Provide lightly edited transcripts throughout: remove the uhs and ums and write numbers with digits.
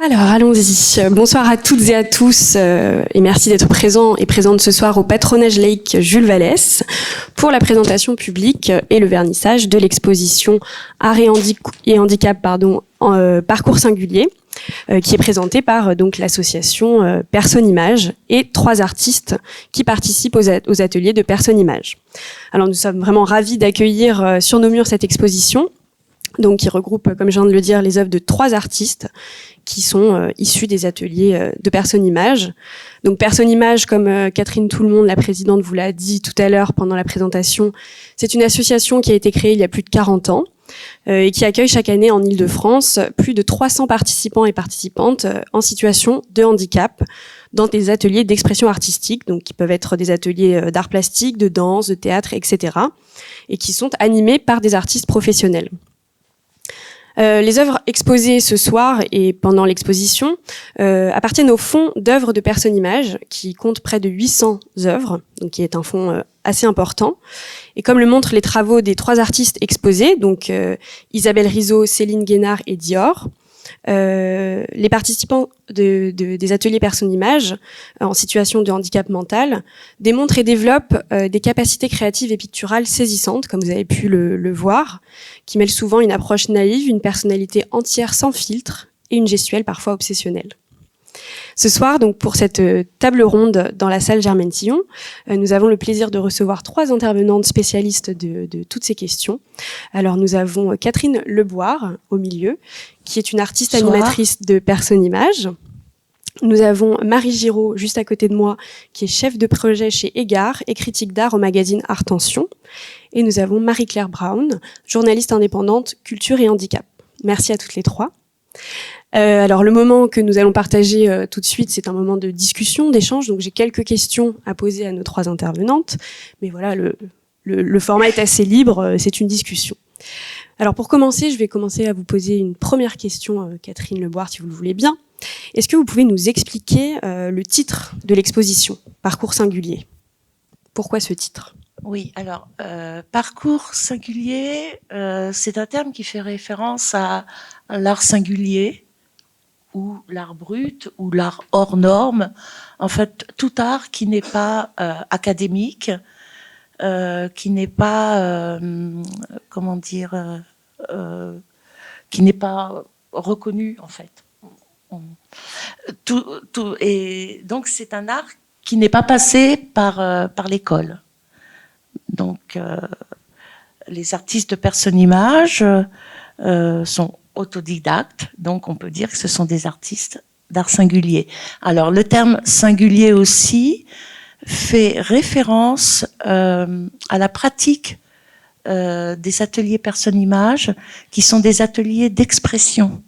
Alors, allons-y. Bonsoir à toutes et à tous et merci d'être présents et présentes ce soir au Patronage laïque Jules Vallès pour la présentation publique et le vernissage de l'exposition Art et handicap, Parcours singulier, qui est présentée par donc l'association Personne Image et 3 artistes qui participent aux ateliers de Personne Image. Alors, nous sommes vraiment ravis d'accueillir sur nos murs cette exposition, donc qui regroupe, comme je viens de le dire, les œuvres de 3 artistes qui sont issus des ateliers de Personne Image. Donc Personne Image, comme Catherine Tout-le-Monde, la présidente, vous l'a dit tout à l'heure pendant la présentation, c'est une association qui a été créée il y a plus de 40 ans et qui accueille chaque année en Île-de-France plus de 300 participants et participantes en situation de handicap dans des ateliers d'expression artistique, donc qui peuvent être des ateliers d'art plastique, de danse, de théâtre, etc. et qui sont animés par des artistes professionnels. Les œuvres exposées ce soir et pendant l'exposition appartiennent au fonds d'œuvres de Personne Image, qui compte près de 800 œuvres, donc qui est un fonds assez important. Et comme le montrent les travaux des 3 artistes exposés, donc Isabelle Rizzo, Céline Guénard et Dior, les participants des ateliers Personne Image en situation de handicap mental démontrent et développent des capacités créatives et picturales saisissantes, comme vous avez pu le voir, qui mêlent souvent une approche naïve, une personnalité entière sans filtre et une gestuelle parfois obsessionnelle. Ce soir, donc, pour cette table ronde dans la salle Germaine Tillon, nous avons le plaisir de recevoir 3 intervenantes spécialistes de toutes ces questions. Alors, nous avons Catherine Leboire, au milieu, qui est une artiste animatrice de Personne Image. Nous avons Marie Giraud, juste à côté de moi, qui est chef de projet chez Égard et critique d'art au magazine Art Tension. Et nous avons Marie-Claire Brown, journaliste indépendante, culture et handicap. Merci à toutes les 3. Alors le moment que nous allons partager tout de suite, c'est un moment de discussion, d'échange. Donc j'ai quelques questions à poser à nos 3 intervenantes, mais voilà, le format est assez libre, c'est une discussion. Alors pour commencer, je vais commencer à vous poser une première question, Catherine Leboire, si vous le voulez bien. Est-ce que vous pouvez nous expliquer le titre de l'exposition, Parcours singulier? Pourquoi ce titre? Oui, alors parcours singulier, c'est un terme qui fait référence à l'art singulier, ou l'art brut, ou l'art hors norme. En fait, tout art qui n'est pas académique, qui n'est pas, qui n'est pas reconnu, en fait. Et donc, c'est un art qui n'est pas passé par l'école. Donc, les artistes de Personne Image sont autodidactes, donc on peut dire que ce sont des artistes d'art singulier. Alors, le terme singulier aussi fait référence à la pratique des ateliers Personne Image, qui sont des ateliers d'expression,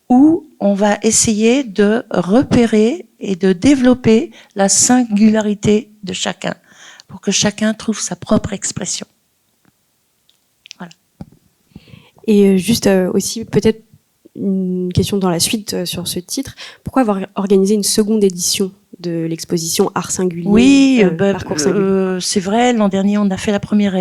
où on va essayer de repérer et de développer la singularité de chacun, pour que chacun trouve sa propre expression. Voilà. Et juste aussi, peut-être une question dans la suite sur ce titre. Pourquoi avoir organisé une seconde édition de l'exposition Art singulier? Oui, Parcours singulier. C'est vrai, l'an dernier, on a fait la première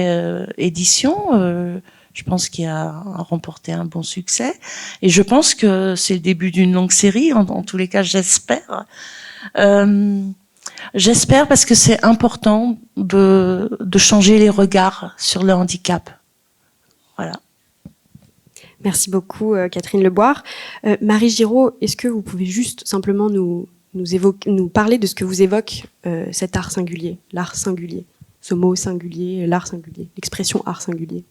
édition. Je pense qu'il a remporté un bon succès. Et je pense que c'est le début d'une longue série. En tous les cas, j'espère. J'espère parce que c'est important de changer les regards sur le handicap. Voilà. Merci beaucoup, Catherine Leboire. Marie Giraud, est-ce que vous pouvez juste simplement nous parler de ce que vous évoque cet art singulier, l'art singulier, ce mot singulier, l'art singulier, l'expression art singulier?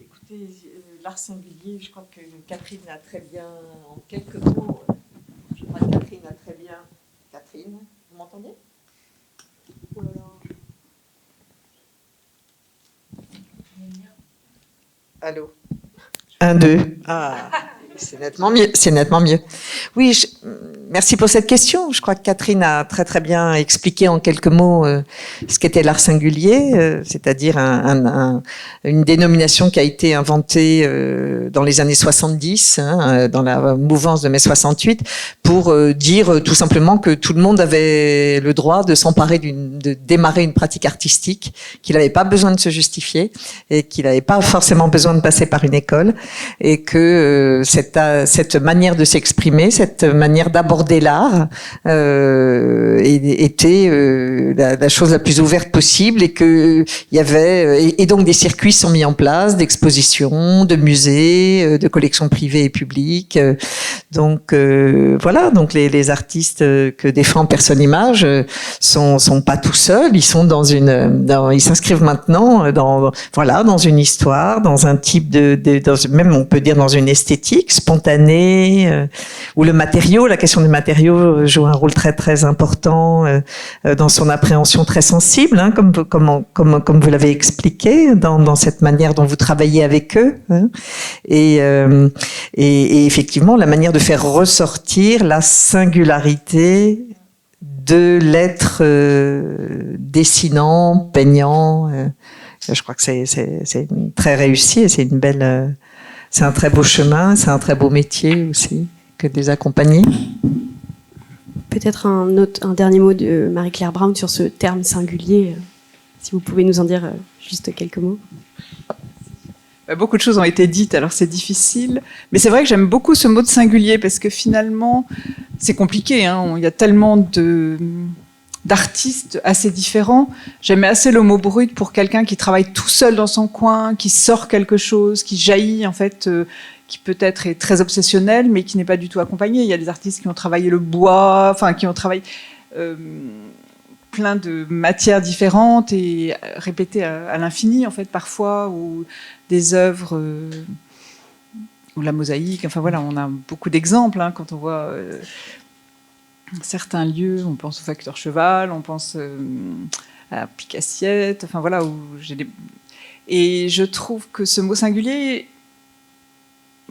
Écoutez, l'art singulier, je crois que Catherine a très bien, en quelques mots, je crois que Catherine a très bien... Catherine, vous m'entendez? Oh là là. Allô? 1, 2. Ah, c'est nettement mieux. C'est nettement mieux. Oui, Merci pour cette question. Je crois que Catherine a très très bien expliqué en quelques mots ce qu'était l'art singulier, c'est-à-dire une dénomination qui a été inventée dans les années 70, dans la mouvance de mai 68, pour dire tout simplement que tout le monde avait le droit de s'emparer de démarrer une pratique artistique, qu'il n'avait pas besoin de se justifier et qu'il n'avait pas forcément besoin de passer par une école, et que cette manière de s'exprimer, cette manière d'aborder l'art était la chose la plus ouverte possible, et que il y avait et donc des circuits sont mis en place, d'expositions, de musées, de collections privées et publiques. Donc voilà, donc les artistes que défend Personne Image sont pas tout seuls, ils sont ils s'inscrivent maintenant dans une histoire, dans un type même on peut dire dans une esthétique spontanée, où le matériau, la question du matériau joue un rôle très très important dans son appréhension très sensible, comme vous l'avez expliqué, dans cette manière dont vous travaillez avec eux, et effectivement la manière de faire ressortir la singularité de l'être dessinant, peignant. Je crois que c'est très réussi, et c'est un très beau chemin, c'est un très beau métier aussi que de les accompagner. Peut-être un dernier mot de Marie-Claire Brown sur ce terme singulier, si vous pouvez nous en dire juste quelques mots. Beaucoup de choses ont été dites, alors c'est difficile. Mais c'est vrai que j'aime beaucoup ce mot de singulier, parce que finalement, c'est compliqué. Il y a tellement d'artistes assez différents. J'aimais assez le mot brut pour quelqu'un qui travaille tout seul dans son coin, qui sort quelque chose, qui jaillit, en fait, qui peut-être est très obsessionnel, mais qui n'est pas du tout accompagné. Il y a des artistes qui ont travaillé le bois, qui ont travaillé plein de matières différentes et répétées à l'infini, en fait, parfois, ou des œuvres ou la mosaïque. Enfin voilà, on a beaucoup d'exemples quand on voit certains lieux. On pense au facteur cheval, on pense à Picassiette. Enfin voilà, et je trouve que ce mot singulier,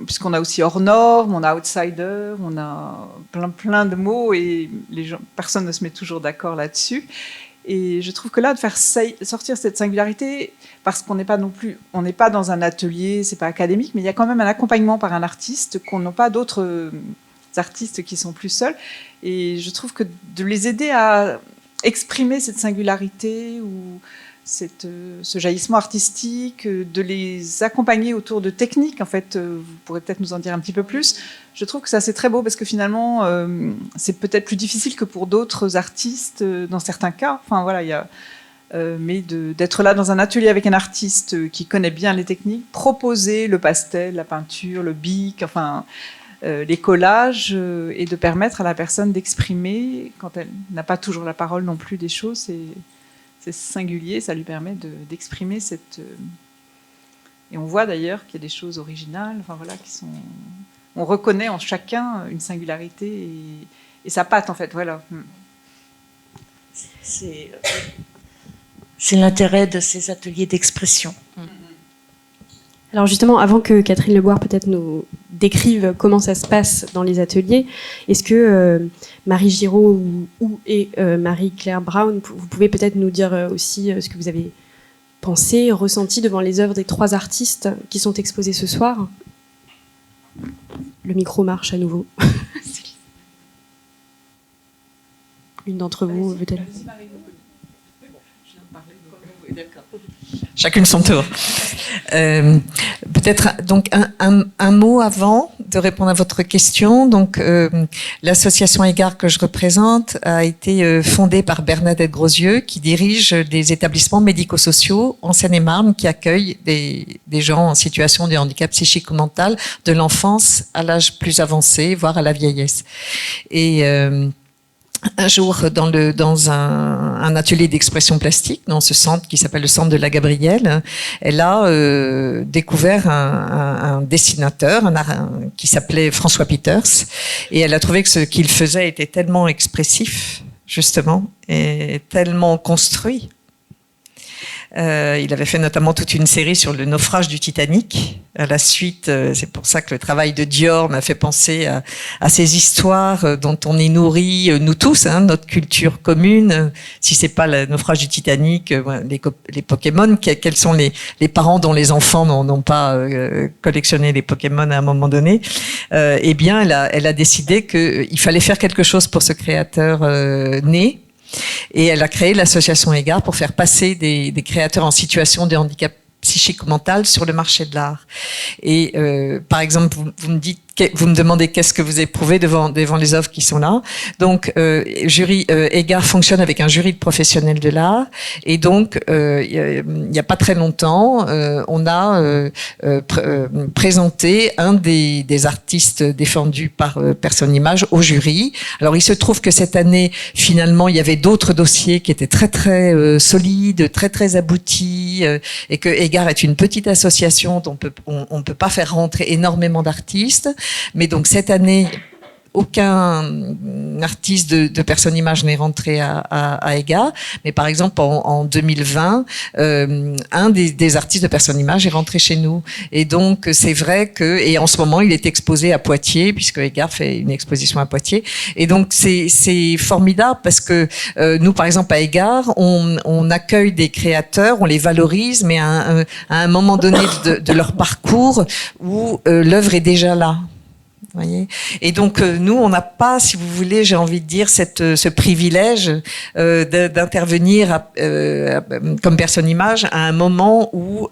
puisqu'on a aussi hors norme, on a outsider, on a plein de mots, et personne ne se met toujours d'accord là-dessus. Et je trouve que là, de faire sortir cette singularité, parce qu'on n'est pas dans un atelier, c'est pas académique, mais il y a quand même un accompagnement par un artiste qu'on n'a pas d'autres artistes qui sont plus seuls. Et je trouve que de les aider à exprimer cette singularité ou ce jaillissement artistique, de les accompagner autour de techniques, en fait, vous pourrez peut-être nous en dire un petit peu plus. Je trouve que ça, c'est très beau, parce que finalement, c'est peut-être plus difficile que pour d'autres artistes, dans certains cas. Enfin, voilà, mais d'être là dans un atelier avec un artiste qui connaît bien les techniques, proposer le pastel, la peinture, le bic, les collages, et de permettre à la personne d'exprimer, quand elle n'a pas toujours la parole non plus, des choses, c'est singulier, ça lui permet d'exprimer cette... Et on voit d'ailleurs qu'il y a des choses originales, qui sont... On reconnaît en chacun une singularité et sa patte, en fait, voilà. C'est l'intérêt de ces ateliers d'expression. Alors justement, avant que Catherine Leboire peut-être nous décrive comment ça se passe dans les ateliers, est-ce que Marie Giraud et Marie-Claire Brown, vous pouvez peut-être nous dire aussi ce que vous avez pensé, ressenti devant les œuvres des 3 artistes qui sont exposés ce soir? Le micro marche à nouveau. Une d'entre vous, peut-être. Chacune son tour. Peut-être donc un mot avant de répondre à votre question. Donc l'association Égard que je représente a été fondée par Bernadette Grosieux, qui dirige des établissements médico-sociaux en Seine-et-Marne, qui accueillent des gens en situation de handicap psychique ou mental de l'enfance à l'âge plus avancé, voire à la vieillesse. Et un jour, dans un atelier d'expression plastique, dans ce centre qui s'appelle le Centre de la Gabrielle, elle a découvert un dessinateur qui s'appelait François Peters, et elle a trouvé que ce qu'il faisait était tellement expressif, justement, et tellement construit, Il avait fait notamment toute une série sur le naufrage du Titanic. À la suite, c'est pour ça que le travail de Dior m'a fait penser à ces histoires dont on est nourri, nous tous, hein, notre culture commune. Si c'est pas le naufrage du Titanic, les Pokémon, quels sont les parents dont les enfants n'ont pas collectionné les Pokémon à un moment donné? Eh bien, elle a décidé qu'il fallait faire quelque chose pour ce créateur né. Et elle a créé l'association Égard pour faire passer des créateurs en situation de handicap psychique ou mental sur le marché de l'art. Et par exemple, vous me demandez qu'est-ce que vous éprouvez devant les œuvres qui sont là. Donc, jury Égard fonctionne avec un jury de professionnels de l'art. Et donc, il n'y a pas très longtemps, on a présenté un des artistes défendus par Personne Image au jury. Alors, il se trouve que cette année, finalement, il y avait d'autres dossiers qui étaient très très solides, très très aboutis, et que Égard est une petite association dont on peut pas faire rentrer énormément d'artistes. Mais donc cette année, aucun artiste de Personne Image n'est rentré à Égard. Mais par exemple, en 2020, un des artistes de Personne Image est rentré chez nous. Et donc, c'est vrai et en ce moment, il est exposé à Poitiers, puisque Égard fait une exposition à Poitiers. Et donc, c'est formidable parce que nous, par exemple, à Égard, on accueille des créateurs, on les valorise, mais à un moment donné de leur parcours où l'œuvre est déjà là. Voyez. Et donc nous, on n'a pas, si vous voulez, j'ai envie de dire, ce privilège d'intervenir comme Personne Image à un moment où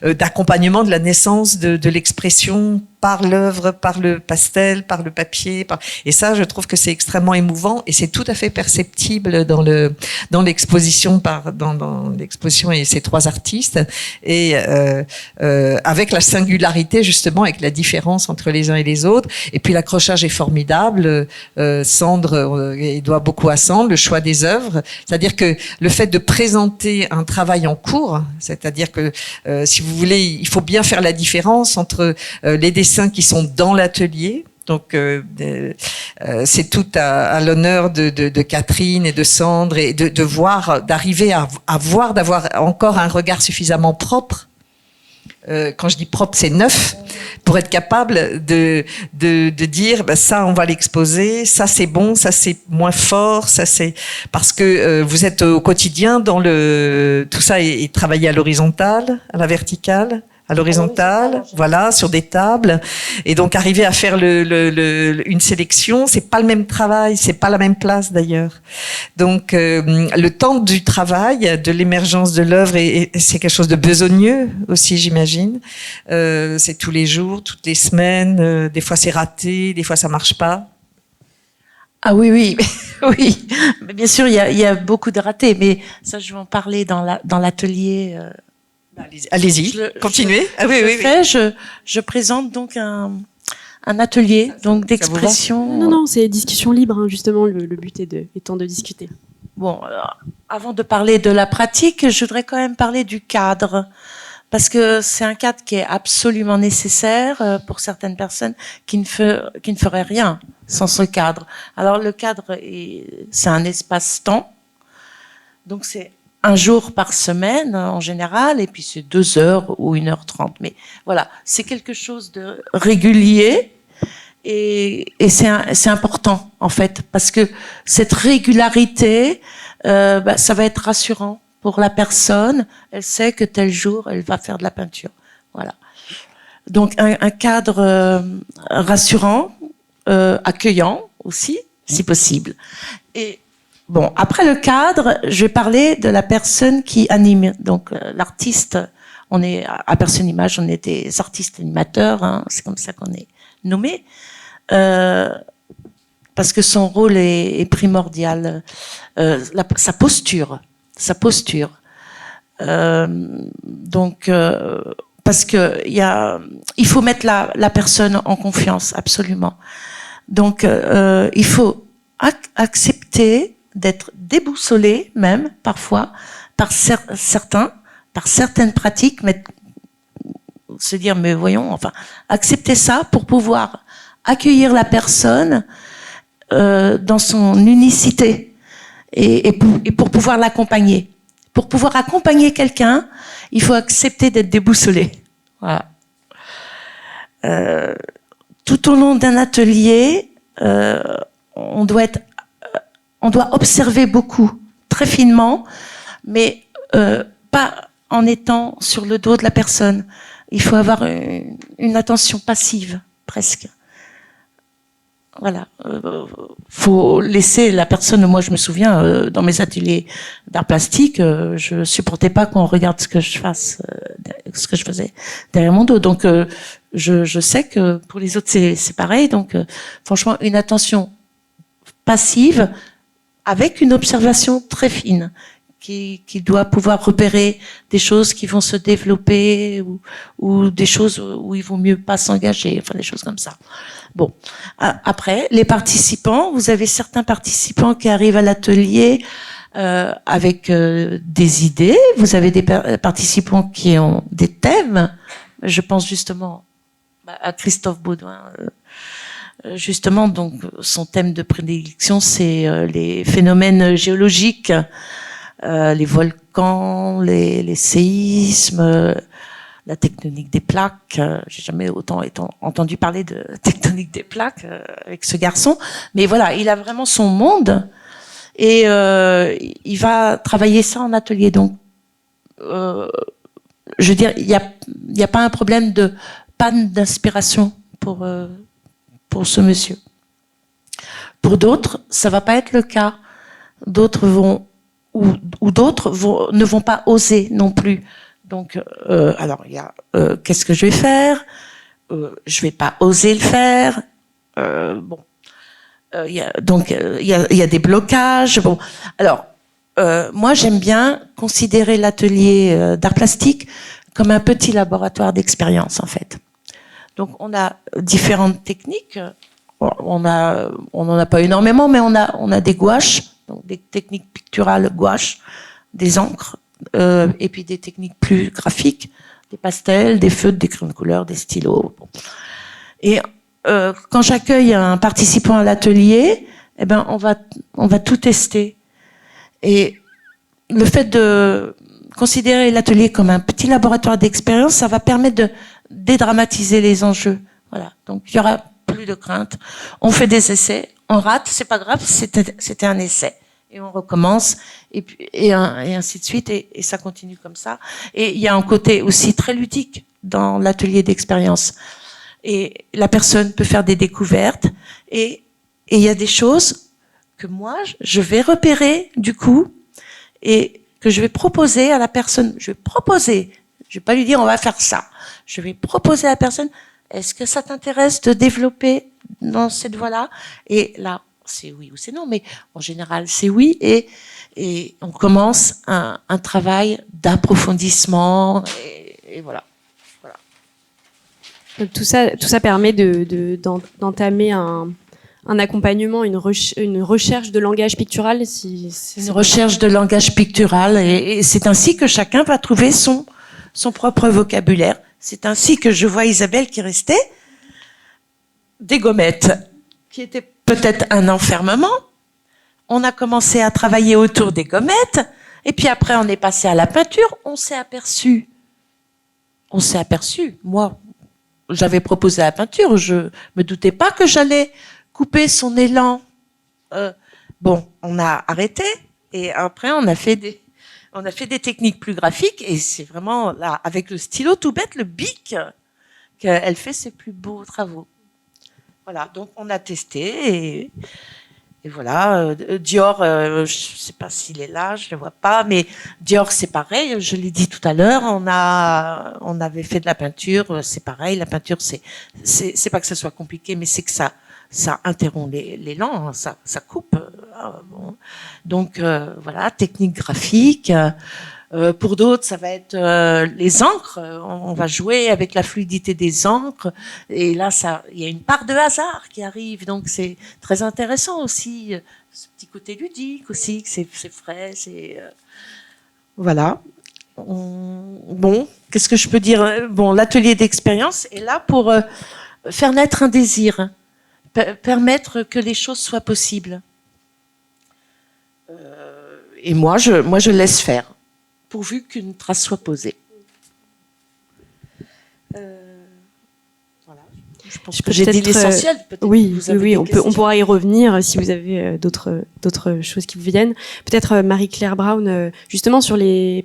d'accompagnement de la naissance de l'expression par l'œuvre, par le pastel, par le papier, et ça, je trouve que c'est extrêmement émouvant et c'est tout à fait perceptible dans l'exposition dans l'exposition et ces trois artistes et avec la singularité justement, avec la différence entre les uns et les autres. Et puis l'accrochage est formidable. Sandre, il doit beaucoup à Sandre, le choix des œuvres, c'est-à-dire que le fait de présenter un travail en cours, c'est-à-dire que si vous voulez, il faut bien faire la différence entre les dessins qui sont dans l'atelier. Donc c'est tout à l'honneur de Catherine et de Sandre et de voir, d'arriver d'avoir encore un regard suffisamment propre. Quand je dis propre, c'est neuf, pour être capable de dire ça on va l'exposer, ça c'est bon, ça c'est moins fort, ça c'est parce que vous êtes au quotidien dans tout ça est travaillé à l'horizontale, à la verticale. À l'horizontale, voilà, sur des tables. Et donc, arriver à faire une sélection, c'est pas le même travail, c'est pas la même place d'ailleurs. Donc, le temps du travail, de l'émergence de l'œuvre, c'est quelque chose de besogneux aussi, j'imagine. C'est tous les jours, toutes les semaines. Des fois, c'est raté, des fois, ça marche pas. Ah oui, oui, oui. Mais bien sûr, il y a beaucoup de ratés, mais ça, je vais en parler dans l'atelier. Allez-y, continuez. Je présente donc un atelier donc d'expression. Non, c'est discussion libre, hein, justement. Le but étant de discuter. Bon, avant de parler de la pratique, je voudrais quand même parler du cadre, parce que c'est un cadre qui est absolument nécessaire pour certaines personnes qui ne feraient rien sans ce cadre. Alors le cadre, c'est un espace-temps, donc c'est un jour par semaine en général, et puis c'est 2 heures ou 1h30. Mais voilà, c'est quelque chose de régulier et c'est important en fait, parce que cette régularité, ça va être rassurant pour la personne. Elle sait que tel jour, elle va faire de la peinture. Voilà. Donc un cadre rassurant, accueillant aussi, si possible. Et bon, après le cadre, je vais parler de la personne qui anime. Donc, l'artiste, on est à Personne Image, on est des artistes animateurs, hein, c'est comme ça qu'on est nommé, parce que son rôle est primordial. Sa posture. Donc, parce que il faut mettre la personne en confiance, absolument. Donc, il faut accepter d'être déboussolé même parfois par certaines pratiques, mais se dire mais voyons, enfin accepter ça pour pouvoir accueillir la personne dans son unicité et pour pouvoir l'accompagner pour pouvoir accompagner quelqu'un, il faut accepter d'être déboussolé. Voilà. Tout au long d'un atelier, on doit observer beaucoup, très finement, mais pas en étant sur le dos de la personne. Il faut avoir une attention passive, presque. Voilà. Faut laisser la personne. Moi, je me souviens, dans mes ateliers d'art plastique, je supportais pas qu'on regarde ce que je faisais derrière mon dos. Donc, je sais que pour les autres, c'est pareil. Donc, franchement, une attention passive avec une observation très fine qui doit pouvoir repérer des choses qui vont se développer ou des choses où il vaut mieux pas s'engager, enfin des choses comme ça. Bon, après, les participants, vous avez certains participants qui arrivent à l'atelier avec des idées, vous avez des participants qui ont des thèmes, je pense justement à Christophe Baudouin, justement, donc son thème de prédilection, c'est les phénomènes géologiques, les volcans, les séismes, la tectonique des plaques. J'ai jamais autant entendu parler de tectonique des plaques avec ce garçon. Mais voilà, il a vraiment son monde et il va travailler ça en atelier. Donc, je veux dire, il y a pas un problème de panne d'inspiration pour ce monsieur. Pour d'autres, ça va pas être le cas. D'autres ne vont pas oser non plus. Donc, alors il y a qu'est-ce que je vais faire? Je vais pas oser le faire. Bon, il y a des blocages. Bon, alors moi j'aime bien considérer l'atelier d'art plastique comme un petit laboratoire d'expérience en fait. Donc on a différentes techniques. On en a pas énormément, mais on a des gouaches, donc des techniques picturales gouache, des encres, et puis des techniques plus graphiques, des pastels, des feutres, des crayons de couleur, des stylos. Bon. Et quand j'accueille un participant à l'atelier, eh ben on va tout tester. Et le fait de considérer l'atelier comme un petit laboratoire d'expérience, ça va permettre de dédramatiser les enjeux. Voilà. Donc il y aura plus de crainte. On fait des essais, on rate, c'est pas grave, c'était un essai. Et on recommence, et ainsi de suite, et ça continue comme ça. Et il y a un côté aussi très ludique dans l'atelier d'expérience. Et la personne peut faire des découvertes, et il y a des choses que moi, je vais repérer, du coup, et que je vais proposer à la personne. Je vais pas lui dire on va faire ça. Je vais proposer à la personne, est-ce que ça t'intéresse de développer dans cette voie-là? Et là, c'est oui ou c'est non, mais en général, c'est oui. Et on commence un travail d'approfondissement. Et voilà. Donc, tout ça permet d'entamer un accompagnement, une recherche de langage pictural. Une recherche de langage pictural. Et c'est ainsi que chacun va trouver son propre vocabulaire. C'est ainsi que je vois Isabelle qui restait des gommettes, qui étaient peut-être un enfermement. On a commencé à travailler autour des gommettes, et puis après on est passé à la peinture. On s'est aperçu. Moi, j'avais proposé la peinture. Je me doutais pas que j'allais couper son élan. Bon, on a arrêté, et après on a fait des techniques plus graphiques, et c'est vraiment là, avec le stylo tout bête, le bic, qu'elle fait ses plus beaux travaux. Voilà, donc on a testé, et voilà. Dior, je sais pas s'il est là, je le vois pas, mais Dior c'est pareil, je l'ai dit tout à l'heure, on avait fait de la peinture, c'est pareil, la peinture c'est pas que ça soit compliqué, mais c'est que ça interrompt l'élan, ça coupe. Bon. Donc voilà, technique graphique. Pour d'autres, ça va être les encres. On va jouer avec la fluidité des encres. Et là, il y a une part de hasard qui arrive. Donc c'est très intéressant aussi, ce petit côté ludique aussi, que c'est frais. Voilà. Bon, qu'est-ce que je peux dire? Bon, l'atelier d'expérience est là pour faire naître un désir. Permettre que les choses soient possibles. Et moi, je laisse faire. pourvu qu'une trace soit posée. Voilà. Je pense que j'ai dit l'essentiel. Oui, on pourra y revenir si vous avez d'autres choses qui vous viennent. Peut-être Marie-Claire Brown, justement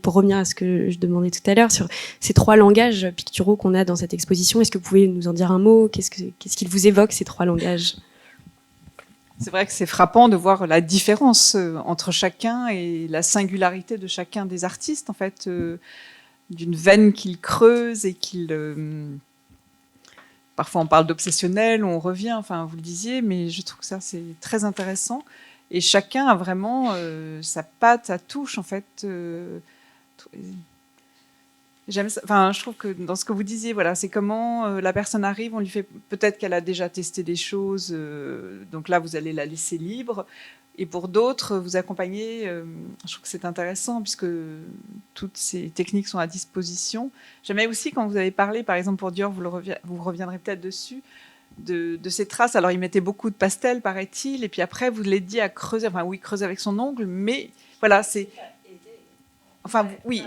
pour revenir à ce que je demandais tout à l'heure, sur ces 3 langages picturaux qu'on a dans cette exposition. Est-ce que vous pouvez nous en dire un mot? Qu'est-ce qu'ils vous évoquent, ces 3 langages? C'est vrai que c'est frappant de voir la différence entre chacun et la singularité de chacun des artistes, en fait, d'une veine qu'ils creusent et qu'ils... Parfois, on parle d'obsessionnel, on revient, enfin, vous le disiez, mais je trouve que ça, c'est très intéressant. Et chacun a vraiment sa patte, sa touche, en fait. J'aime ça. Enfin, je trouve que dans ce que vous disiez, voilà, c'est comment la personne arrive, on lui fait... Peut-être qu'elle a déjà testé des choses, donc là, vous allez la laisser libre. Et pour d'autres, vous accompagnez, je trouve que c'est intéressant puisque toutes ces techniques sont à disposition. J'aimais aussi quand vous avez parlé, par exemple pour Dior, vous reviendrez peut-être dessus, de ces traces. Alors il mettait beaucoup de pastels, paraît-il, et puis après vous l'aidiez à creuser, enfin oui, creuser avec son ongle, mais voilà, c'est... Enfin oui,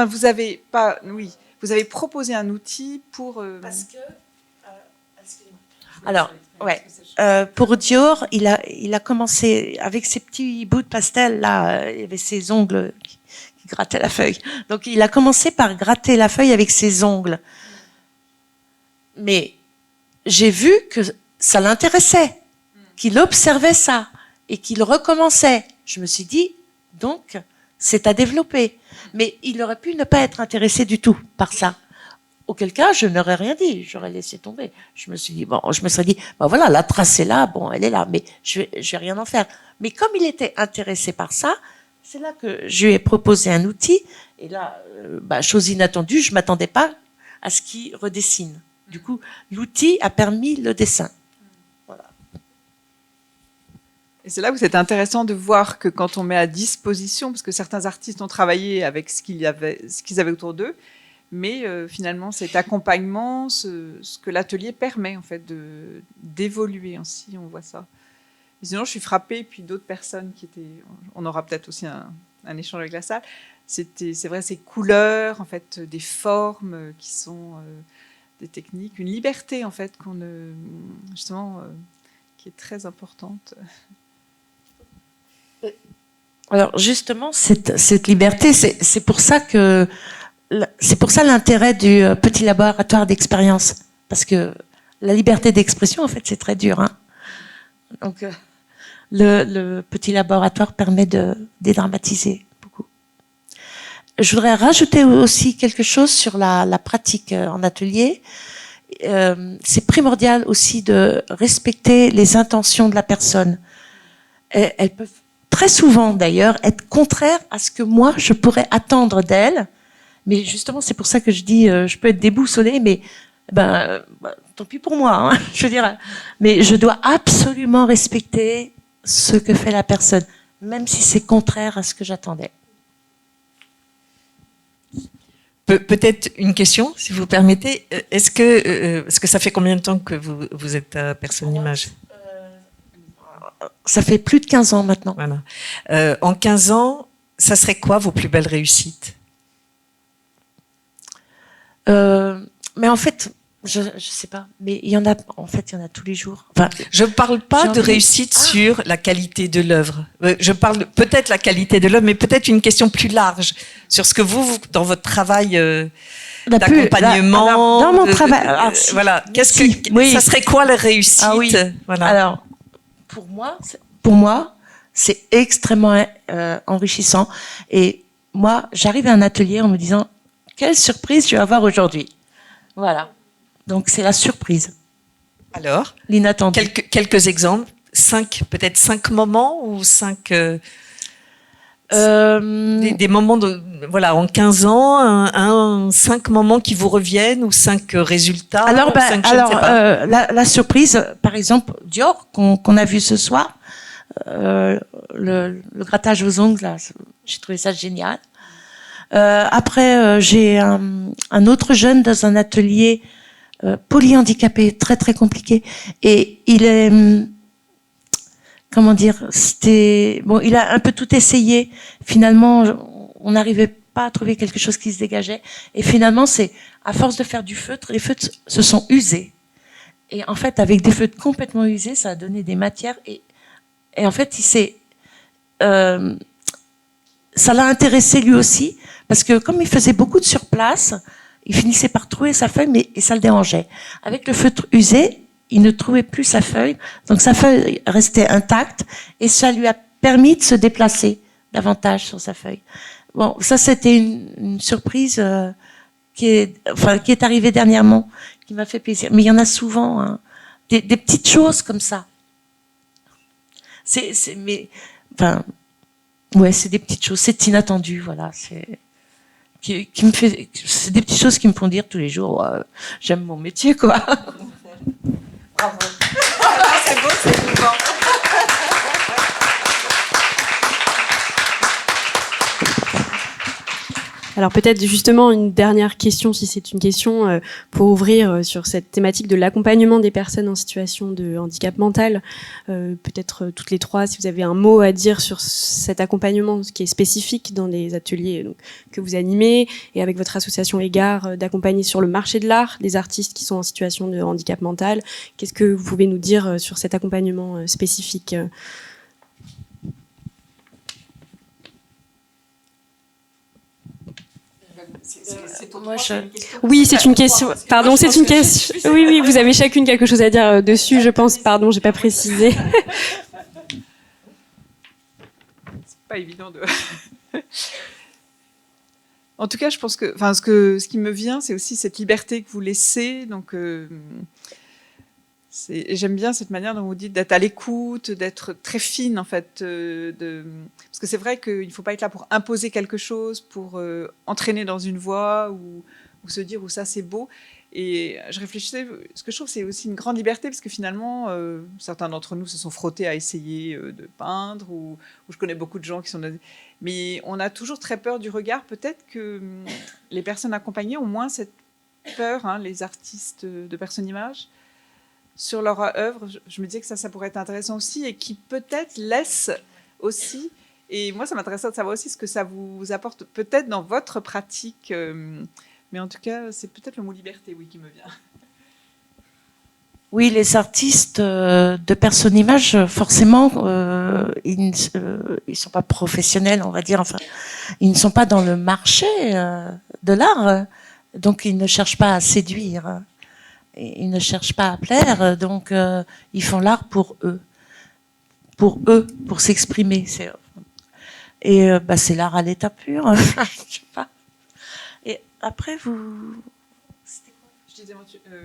vous avez pas... Oui, vous avez proposé un outil pour... Parce que... Alors, ouais. Pour Dior, il a commencé avec ses petits bouts de pastel, là, il y avait ses ongles qui grattaient la feuille. Donc, il a commencé par gratter la feuille avec ses ongles. Mais j'ai vu que ça l'intéressait, qu'il observait ça et qu'il recommençait. Je me suis dit, donc, c'est à développer. Mais il aurait pu ne pas être intéressé du tout par ça. Auquel cas, je n'aurais rien dit, j'aurais laissé tomber. Je me serais dit, voilà, la trace est là, bon, elle est là, mais je vais rien en faire. Mais comme il était intéressé par ça, c'est là que je lui ai proposé un outil. Et là, chose inattendue, je m'attendais pas à ce qu'il redessine. Du coup, l'outil a permis le dessin. Voilà. Et c'est là où c'est intéressant de voir que quand on met à disposition, parce que certains artistes ont travaillé avec ce qu'ils avaient autour d'eux, mais finalement, cet accompagnement, ce que l'atelier permet en fait d'évoluer ainsi, on voit ça. Et sinon, je suis frappée, puis d'autres personnes qui étaient... On aura peut-être aussi un échange avec la salle. C'est vrai, ces couleurs, en fait, des formes qui sont des techniques, une liberté en fait justement qui est très importante. Alors justement, cette liberté, c'est pour ça l'intérêt du petit laboratoire d'expérience, parce que la liberté d'expression, en fait, c'est très dur. Hein. Donc, le petit laboratoire permet de dédramatiser beaucoup. Je voudrais rajouter aussi quelque chose sur la pratique en atelier. C'est primordial aussi de respecter les intentions de la personne. Elles peuvent très souvent, d'ailleurs, être contraires à ce que moi, je pourrais attendre d'elles. Mais justement, c'est pour ça que je dis, je peux être déboussolée, mais tant pis pour moi. Hein, je veux dire, mais je dois absolument respecter ce que fait la personne, même si c'est contraire à ce que j'attendais. Peut-être une question, si vous permettez. Est-ce que ça fait combien de temps que vous êtes à Personne Image ? Ça fait plus de 15 ans maintenant. Voilà. En 15 ans, ça serait quoi vos plus belles réussites ? Mais en fait, je sais pas. Mais il y en a tous les jours. Enfin, je ne parle pas de réussite sur la qualité de l'œuvre. Je parle peut-être la qualité de l'œuvre, mais peut-être une question plus large sur ce que vous dans votre travail d'accompagnement. Dans mon travail, voilà. Ça serait quoi la réussite ? Voilà. Alors, pour moi, c'est extrêmement enrichissant. Et moi, j'arrive à un atelier en me disant, quelle surprise je vais avoir aujourd'hui. Voilà. Donc, c'est la surprise. Alors, l'inattendu. Quelques exemples. Peut-être 5 moments ou 5... des moments en 15 ans, 5 moments qui vous reviennent ou 5 résultats. Alors, la surprise, par exemple, Dior, qu'on a vu ce soir, le grattage aux ongles, là, j'ai trouvé ça génial. Après, j'ai un autre jeune dans un atelier polyhandicapé, très très compliqué, et il est... il a un peu tout essayé. Finalement, on n'arrivait pas trouvé quelque chose qui se dégageait. Et finalement, c'est à force de faire du feutre, les feutres se sont usés. Et en fait, avec des feutres complètement usés, ça a donné des matières. Et en fait, ça l'a intéressé lui aussi, parce que comme il faisait beaucoup de surplace, il finissait par trouver sa feuille, et ça le dérangeait. Avec le feutre usé, il ne trouvait plus sa feuille, donc sa feuille restait intacte, et ça lui a permis de se déplacer davantage sur sa feuille. Bon, ça c'était une surprise qui est arrivée dernièrement, qui m'a fait plaisir. Mais il y en a souvent, hein, des petites choses comme ça. C'est des petites choses, c'est inattendu, voilà. C'est des petites choses qui me font dire tous les jours, j'aime mon métier, quoi. Bravo. C'est beau, c'est émouvant. Alors peut-être justement une dernière question, si c'est une question pour ouvrir sur cette thématique de l'accompagnement des personnes en situation de handicap mental. Peut-être toutes les trois, si vous avez un mot à dire sur cet accompagnement, ce qui est spécifique dans les ateliers donc, que vous animez, et avec votre association Égard, d'accompagner sur le marché de l'art des artistes qui sont en situation de handicap mental. Qu'est-ce que vous pouvez nous dire sur cet accompagnement spécifique ? Oui, c'est une question. Pardon, c'est une question. Oui, vous avez chacune quelque chose à dire dessus, je pense. Pardon, j'ai pas précisé. C'est pas évident de. En tout cas, je pense que, ce qui me vient, c'est aussi cette liberté que vous laissez. Donc, j'aime bien cette manière dont vous dites d'être à l'écoute, d'être très fine en fait. Parce que c'est vrai qu'il ne faut pas être là pour imposer quelque chose, pour entraîner dans une voie ou se dire où ça c'est beau. Et je réfléchissais, ce que je trouve c'est aussi une grande liberté parce que finalement certains d'entre nous se sont frottés à essayer de peindre ou je connais beaucoup de gens qui sont... Mais on a toujours très peur du regard. Peut-être que les personnes accompagnées ont moins cette peur, hein, les artistes de personnes images, sur leur œuvre. Je me disais que ça pourrait être intéressant aussi et qui peut-être laisse aussi, et moi ça m'intéresserait de savoir aussi ce que ça vous apporte peut-être dans votre pratique, mais en tout cas c'est peut-être le mot liberté, oui, qui me vient. Oui, les artistes de personnes images, forcément, ils ne sont pas professionnels, on va dire, enfin, ils ne sont pas dans le marché de l'art, donc ils ne cherchent pas à séduire. Ils ne cherchent pas à plaire, donc ils font l'art pour eux, pour s'exprimer. Et c'est l'art à l'état pur. Je sais pas. Et après, vous... Je disais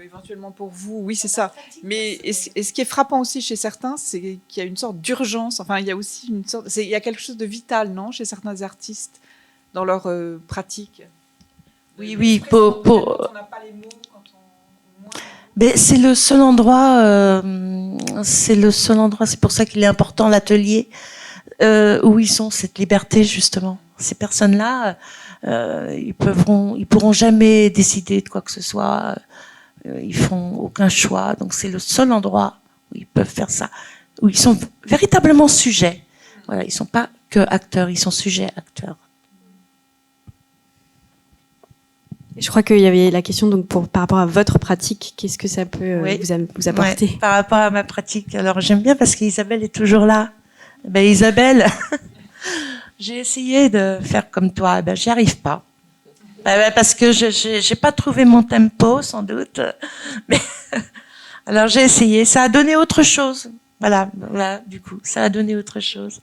éventuellement pour vous, oui, c'est ça. Mais et ce qui est frappant aussi chez certains, c'est qu'il y a une sorte d'urgence. Enfin, il y a aussi une sorte... Il y a quelque chose de vital, non, chez certains artistes, dans leur pratique. Oui, quand on n'a pas les mots, quand on... Mais c'est le seul endroit, c'est pour ça qu'il est important l'atelier où ils sont, cette liberté justement. Ces personnes-là, ils pourront jamais décider de quoi que ce soit, ils font aucun choix, donc c'est le seul endroit où ils peuvent faire ça, où ils sont véritablement sujets. Voilà, ils sont pas que acteurs, ils sont sujets acteurs. Je crois qu'il y avait la question donc par rapport à votre pratique, qu'est-ce que ça peut vous apporter? Ouais, par rapport à ma pratique, alors j'aime bien parce qu'Isabelle est toujours là. Ben Isabelle, j'ai essayé de faire comme toi, ben j'y arrive pas. Parce que j'ai pas trouvé mon tempo sans doute. Mais alors j'ai essayé, ça a donné autre chose. Voilà, du coup, ça a donné autre chose.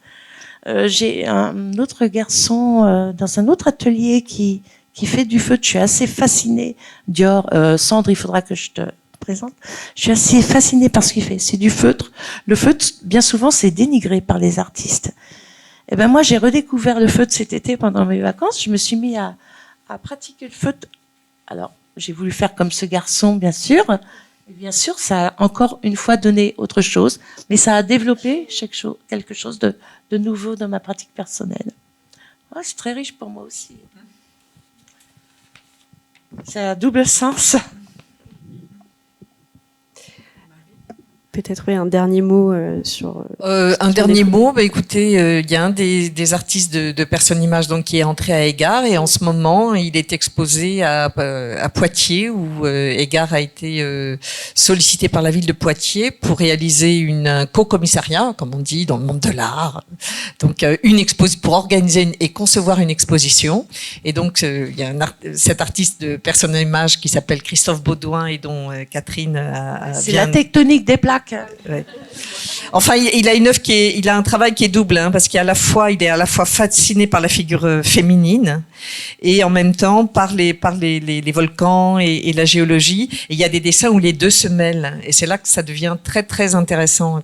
J'ai un autre garçon dans un autre atelier qui fait du feutre. Je suis assez fascinée. Dior, Sandre, il faudra que je te présente. Je suis assez fascinée par ce qu'il fait. C'est du feutre. Le feutre, bien souvent, c'est dénigré par les artistes. Et ben moi, j'ai redécouvert le feutre cet été pendant mes vacances. Je me suis mis à pratiquer le feutre. Alors, j'ai voulu faire comme ce garçon, bien sûr. Et bien sûr, ça a encore une fois donné autre chose, mais ça a développé quelque chose de nouveau dans ma pratique personnelle. Ouais, c'est très riche pour moi aussi. C'est à double sens. peut-être un dernier mot sur. Un dernier mot, écoutez, il y a un des artistes de Personne Image donc qui est entré à Égard et en ce moment il est exposé à Poitiers où Égard a été sollicité par la ville de Poitiers pour réaliser un co-commissariat, comme on dit dans le monde de l'art, donc pour organiser et concevoir une exposition. Et donc il y a cet artiste de Personne Image qui s'appelle Christophe Baudouin et dont Catherine a C'est la tectonique des plaques. Ouais. Enfin, il a une œuvre il a un travail qui est double, hein, parce qu'il est à la fois fasciné par la figure féminine et en même temps par les volcans et la géologie. Et il y a des dessins où les deux se mêlent. Et c'est là que ça devient très très intéressant.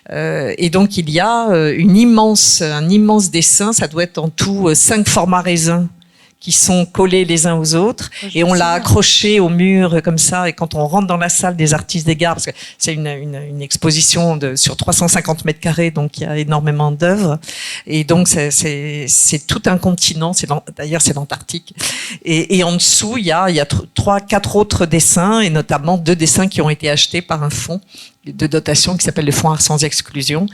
Et donc il y a un immense dessin. Ça doit être en tout 5 formats raisins qui sont collés les uns aux autres, et on l'a accroché au mur comme ça. Et quand on rentre dans la salle des artistes d'Égard, parce que c'est une exposition sur 350 mètres carrés, donc il y a énormément d'œuvres, et donc c'est tout un continent. D'ailleurs c'est l'Antarctique. Et en dessous il y a 3-4 autres dessins, et notamment 2 dessins qui ont été achetés par un fonds de dotation qui s'appelle le Fonds Art sans exclusion.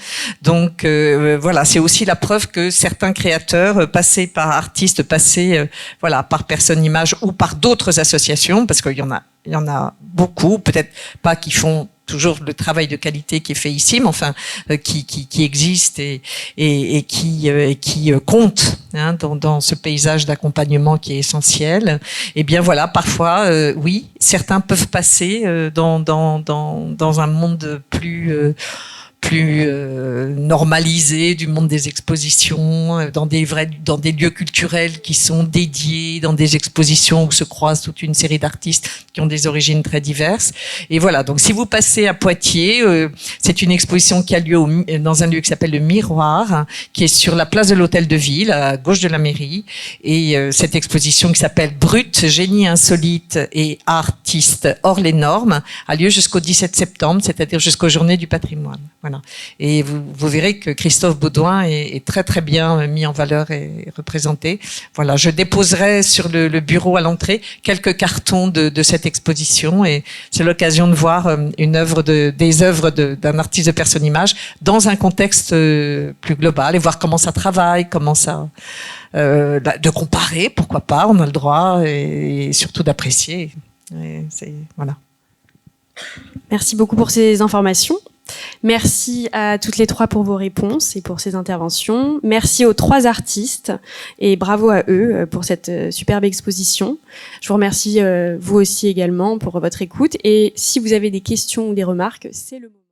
Donc voilà, c'est aussi la preuve que certains créateurs artistes passés par Personne Image ou par d'autres associations, parce qu'il y en a beaucoup, peut-être pas qui font toujours le travail de qualité qui est fait ici, mais enfin qui existe et qui compte, hein, dans ce paysage d'accompagnement qui est essentiel. Et bien voilà, parfois oui, certains peuvent passer dans un monde plus normalisé du monde des expositions, dans des lieux culturels qui sont dédiés, dans des expositions où se croisent toute une série d'artistes qui ont des origines très diverses. Et voilà, donc si vous passez à Poitiers, c'est une exposition qui a lieu dans un lieu qui s'appelle le Miroir, qui est sur la place de l'Hôtel de Ville, à gauche de la mairie. Et cette exposition qui s'appelle Brut, génie insolite et artiste hors les normes, a lieu jusqu'au 17 septembre, c'est-à-dire jusqu'aux Journées du patrimoine. Voilà. Et vous verrez que Christophe Baudouin est très très bien mis en valeur et représenté. Voilà, je déposerai sur le bureau à l'entrée quelques cartons de cette exposition, et c'est l'occasion de voir des œuvres d'un artiste de Personne Image dans un contexte plus global, et voir comment ça travaille, de comparer, pourquoi pas, on a le droit, et surtout d'apprécier. Voilà. Merci beaucoup pour ces informations. Merci à toutes les 3 pour vos réponses et pour ces interventions. Merci aux 3 artistes et bravo à eux pour cette superbe exposition. Je vous remercie vous aussi également pour votre écoute, et si vous avez des questions ou des remarques, c'est le moment.